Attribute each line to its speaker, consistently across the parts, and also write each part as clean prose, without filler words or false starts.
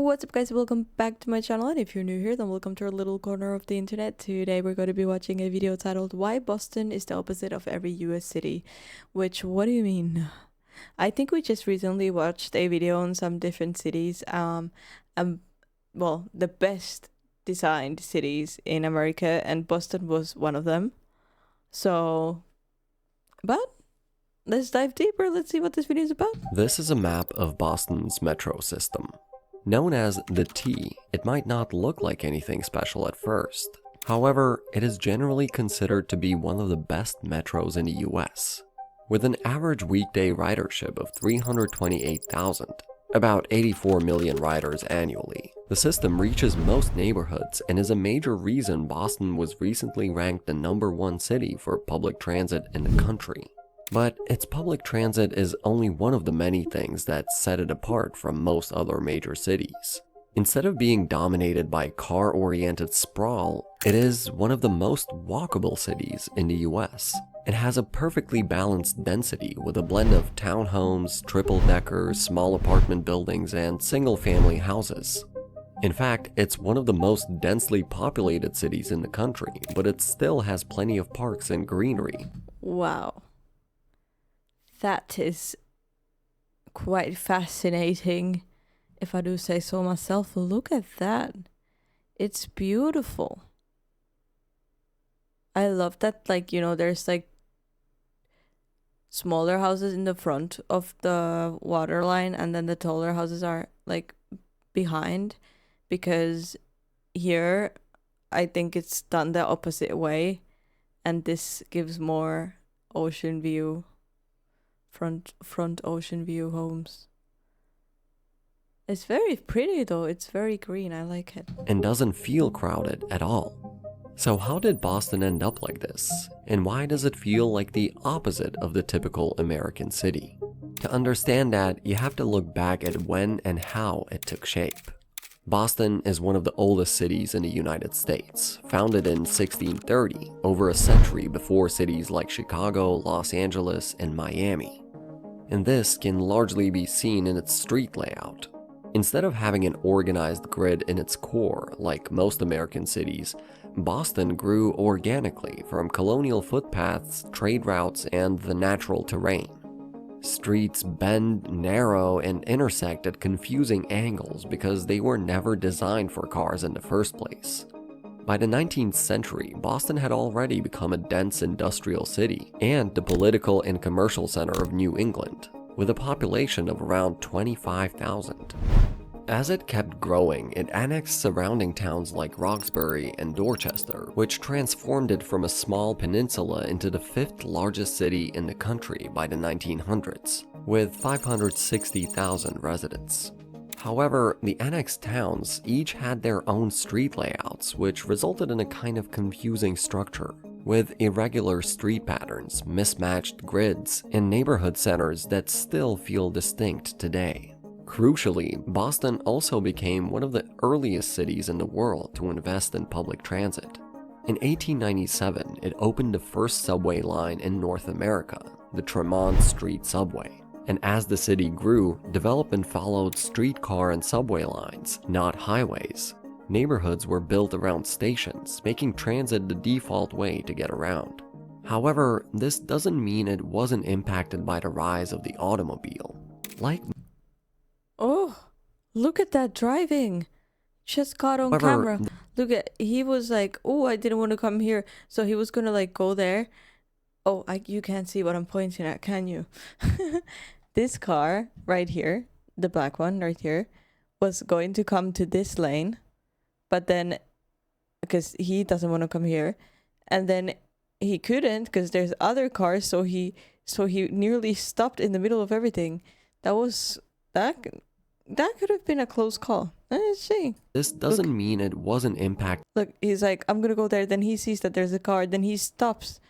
Speaker 1: What's up guys, welcome back to my channel, and if you're new here then welcome to our little corner of the internet. Today we're going to be watching a video titled Why Boston is the Opposite of Every US City. Which, what do you mean? I think we just recently watched a video on some different cities, well, the best designed cities in America, and Boston was one of them. So, but let's dive deeper, let's see what this video is about.
Speaker 2: This is a map of Boston's metro system. Known as the T, it might not look like anything special at first. However, it is generally considered to be one of the best metros in the US. With an average weekday ridership of 328,000, about 84 million riders annually, the system reaches most neighborhoods and is a major reason Boston was recently ranked the #1 city for public transit in the country. But its public transit is only one of the many things that set it apart from most other major cities. Instead of being dominated by car-oriented sprawl, it is one of the most walkable cities in the US. It has a perfectly balanced density with a blend of townhomes, triple-deckers, small apartment buildings, and single-family houses. In fact, it's one of the most densely populated cities in the country, but it still has plenty of parks and greenery.
Speaker 1: Wow. That is quite fascinating, if I do say so myself. Look at that. It's beautiful. I love that, like, you know, there's like smaller houses in the front of the water line, and then the taller houses are like behind, because here I think it's done the opposite way, and this gives more ocean view. Front ocean view homes. It's very pretty though, it's very green, I like it.
Speaker 2: And doesn't feel crowded at all. So how did Boston end up like this? And why does it feel like the opposite of the typical American city? To understand that, you have to look back at when and how it took shape. Boston is one of the oldest cities in the United States, founded in 1630, over a century before cities like Chicago, Los Angeles, and Miami. And this can largely be seen in its street layout. Instead of having an organized grid in its core, like most American cities, Boston grew organically from colonial footpaths, trade routes, and the natural terrain. Streets bend, narrow, and intersect at confusing angles because they were never designed for cars in the first place. By the 19th century, Boston had already become a dense industrial city and the political and commercial center of New England, with a population of around 25,000. As it kept growing, it annexed surrounding towns like Roxbury and Dorchester, which transformed it from a small peninsula into the 5th largest city in the country by the 1900s, with 560,000 residents. However, the annexed towns each had their own street layouts, which resulted in a kind of confusing structure, with irregular street patterns, mismatched grids, and neighborhood centers that still feel distinct today. Crucially, Boston also became one of the earliest cities in the world to invest in public transit. In 1897, it opened the first subway line in North America, the Tremont Street Subway. And as the city grew, development followed streetcar and subway lines, not highways. Neighborhoods were built around stations, making transit the default way to get around. However, this doesn't mean it wasn't impacted by the rise of the automobile.
Speaker 1: Oh, look at that driving. Just caught on camera. Look at, he was like, oh, I didn't want to come here, so he was gonna like go there. Oh, you can't see what I'm pointing at, can you? This car right here, the black one right here, was going to come to this lane, but then because he doesn't want to come here, and then he couldn't because there's other cars, so he nearly stopped in the middle of everything. That could have been a close call. Let's see.
Speaker 2: This doesn't mean it wasn't impacted.
Speaker 1: Look, he's like, I'm gonna go there, then he sees that there's a car, then he stops.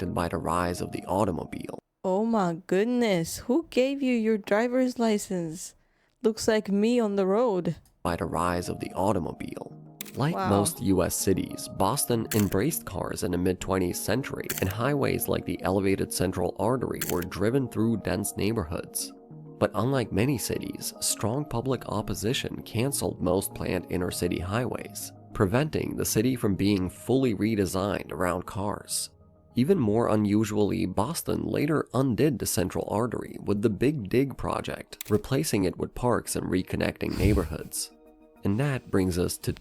Speaker 2: By the rise of the automobile.
Speaker 1: Oh my goodness, who gave you your driver's license? Looks like me on the road.
Speaker 2: By the rise of the automobile. Like
Speaker 1: Wow.
Speaker 2: most US cities, Boston embraced cars in the mid-20th century, and highways like the elevated Central Artery were driven through dense neighborhoods. But unlike many cities, strong public opposition canceled most planned inner-city highways, preventing the city from being fully redesigned around cars. Even more unusually, Boston later undid the central artery with the Big Dig project, replacing it with parks and reconnecting neighborhoods. And that brings us to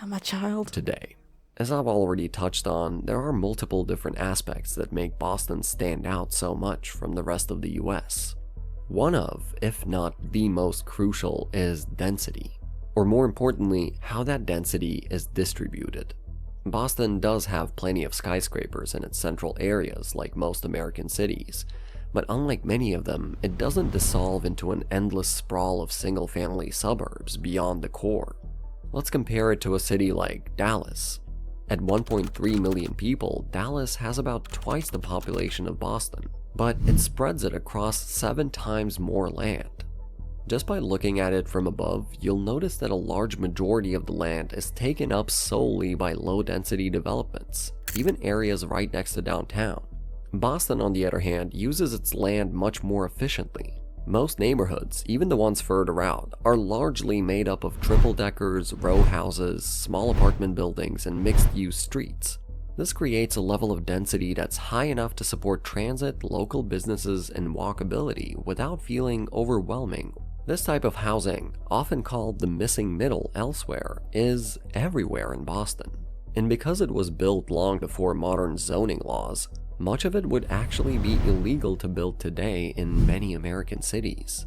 Speaker 1: I'm a child.
Speaker 2: Today. As I've already touched on, there are multiple different aspects that make Boston stand out so much from the rest of the US. One of, if not the most crucial, is density. Or more importantly, how that density is distributed. Boston does have plenty of skyscrapers in its central areas like most American cities, but unlike many of them, it doesn't dissolve into an endless sprawl of single-family suburbs beyond the core. Let's compare it to a city like Dallas. At 1.3 million people, Dallas has about twice the population of Boston, but it spreads it across 7 times more land. Just by looking at it from above, you'll notice that a large majority of the land is taken up solely by low-density developments, even areas right next to downtown. Boston, on the other hand, uses its land much more efficiently. Most neighborhoods, even the ones further out, are largely made up of triple-deckers, row houses, small apartment buildings, and mixed-use streets. This creates a level of density that's high enough to support transit, local businesses, and walkability without feeling overwhelming. This type of housing, often called the missing middle elsewhere, is everywhere in Boston. And because it was built long before modern zoning laws, much of it would actually be illegal to build today in many American cities.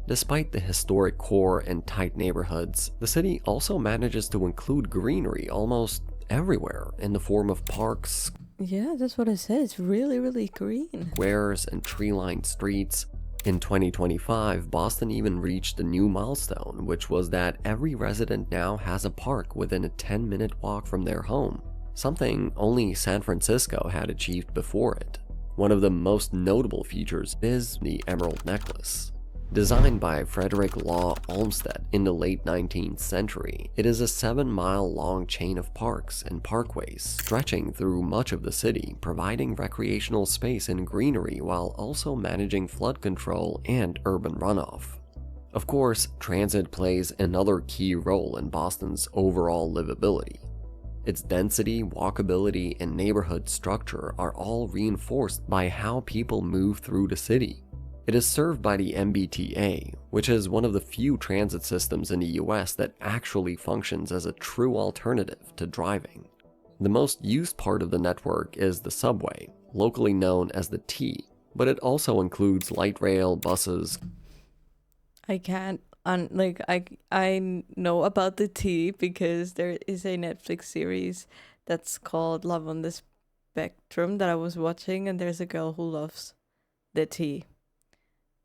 Speaker 2: Despite the historic core and tight neighborhoods, the city also manages to include greenery almost everywhere in the form of parks,
Speaker 1: Yeah, that's what I said. It's really, really green.
Speaker 2: squares, and tree-lined streets. In 2025, Boston even reached a new milestone, which was that every resident now has a park within a 10-minute walk from their home, something only San Francisco had achieved before it. One of the most notable features is the Emerald Necklace. Designed by Frederick Law Olmsted in the late 19th century, it is a 7-mile-long chain of parks and parkways stretching through much of the city, providing recreational space and greenery while also managing flood control and urban runoff. Of course, transit plays another key role in Boston's overall livability. Its density, walkability, and neighborhood structure are all reinforced by how people move through the city. It is served by the MBTA, which is one of the few transit systems in the US that actually functions as a true alternative to driving. The most used part of the network is the subway, locally known as the T, but it also includes light rail, buses.
Speaker 1: I can't I know about the T because there is a Netflix series that's called Love on the Spectrum that I was watching, and there's a girl who loves the T,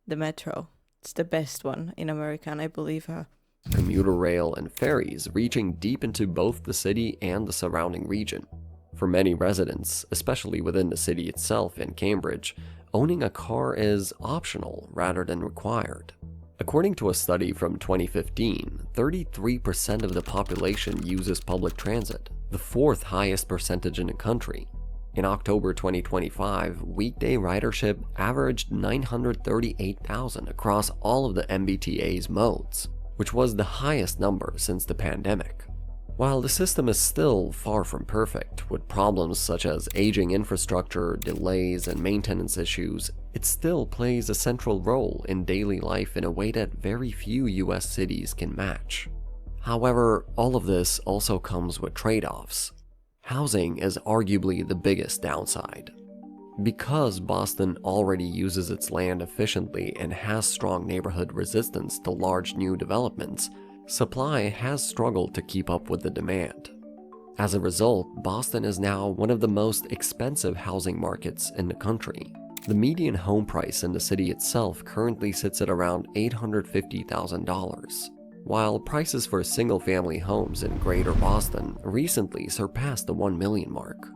Speaker 1: the metro. It's the best one in America, and I believe her.
Speaker 2: Commuter rail and ferries reaching deep into both the city and the surrounding region. For many residents, especially within the city itself in Cambridge, owning a car is optional rather than required. According to a study from 2015, 33% of the population uses public transit, the 4th highest percentage in the country. In October 2025, weekday ridership averaged 938,000 across all of the MBTA's modes, which was the highest number since the pandemic. While the system is still far from perfect, with problems such as aging infrastructure, delays, and maintenance issues, it still plays a central role in daily life in a way that very few US cities can match. However, all of this also comes with trade-offs. Housing is arguably the biggest downside. Because Boston already uses its land efficiently and has strong neighborhood resistance to large new developments, supply has struggled to keep up with the demand. As a result, Boston is now one of the most expensive housing markets in the country. The median home price in the city itself currently sits at around $850,000, while prices for single-family homes in Greater Boston recently surpassed the $1 million mark.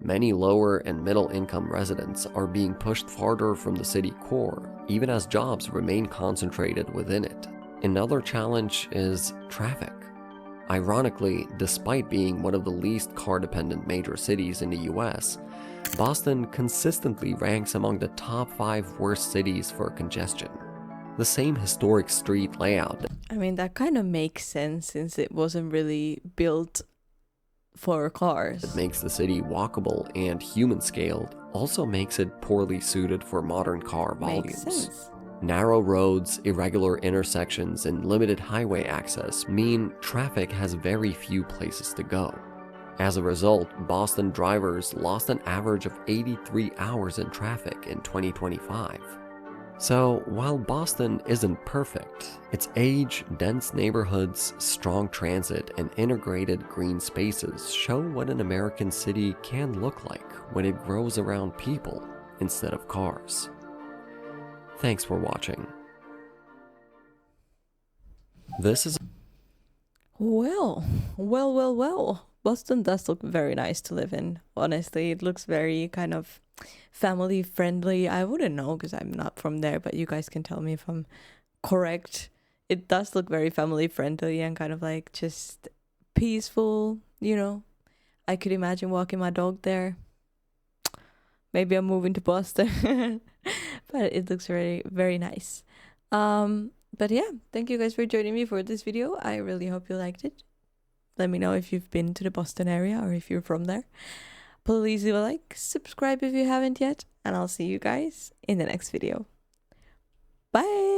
Speaker 2: Many lower and middle-income residents are being pushed farther from the city core, even as jobs remain concentrated within it. Another challenge is traffic. Ironically, despite being one of the least car-dependent major cities in the US, Boston consistently ranks among the top 5 worst cities for congestion. The same historic street layout.
Speaker 1: I mean, that kind of makes sense since it wasn't really built for cars.
Speaker 2: That makes the city walkable and human-scaled also makes it poorly suited for modern car volumes.
Speaker 1: Makes sense.
Speaker 2: Narrow roads, irregular intersections, and limited highway access mean traffic has very few places to go. As a result, Boston drivers lost an average of 83 hours in traffic in 2025. So, while Boston isn't perfect, its age, dense neighborhoods, strong transit, and integrated green spaces show what an American city can look like when it grows around people instead of cars. Thanks for watching. This is...
Speaker 1: Well. Boston does look very nice to live in. Honestly, it looks very kind of family friendly. I wouldn't know because I'm not from there, but you guys can tell me if I'm correct. It does look very family friendly and kind of like just peaceful, you know. I could imagine walking my dog there. Maybe I'm moving to Boston. But it looks very, very nice. But yeah, thank you guys for joining me for this video. I really hope you liked it. Let me know if you've been to the Boston area or if you're from there. Please leave a like, subscribe if you haven't yet, and I'll see you guys in the next video. Bye!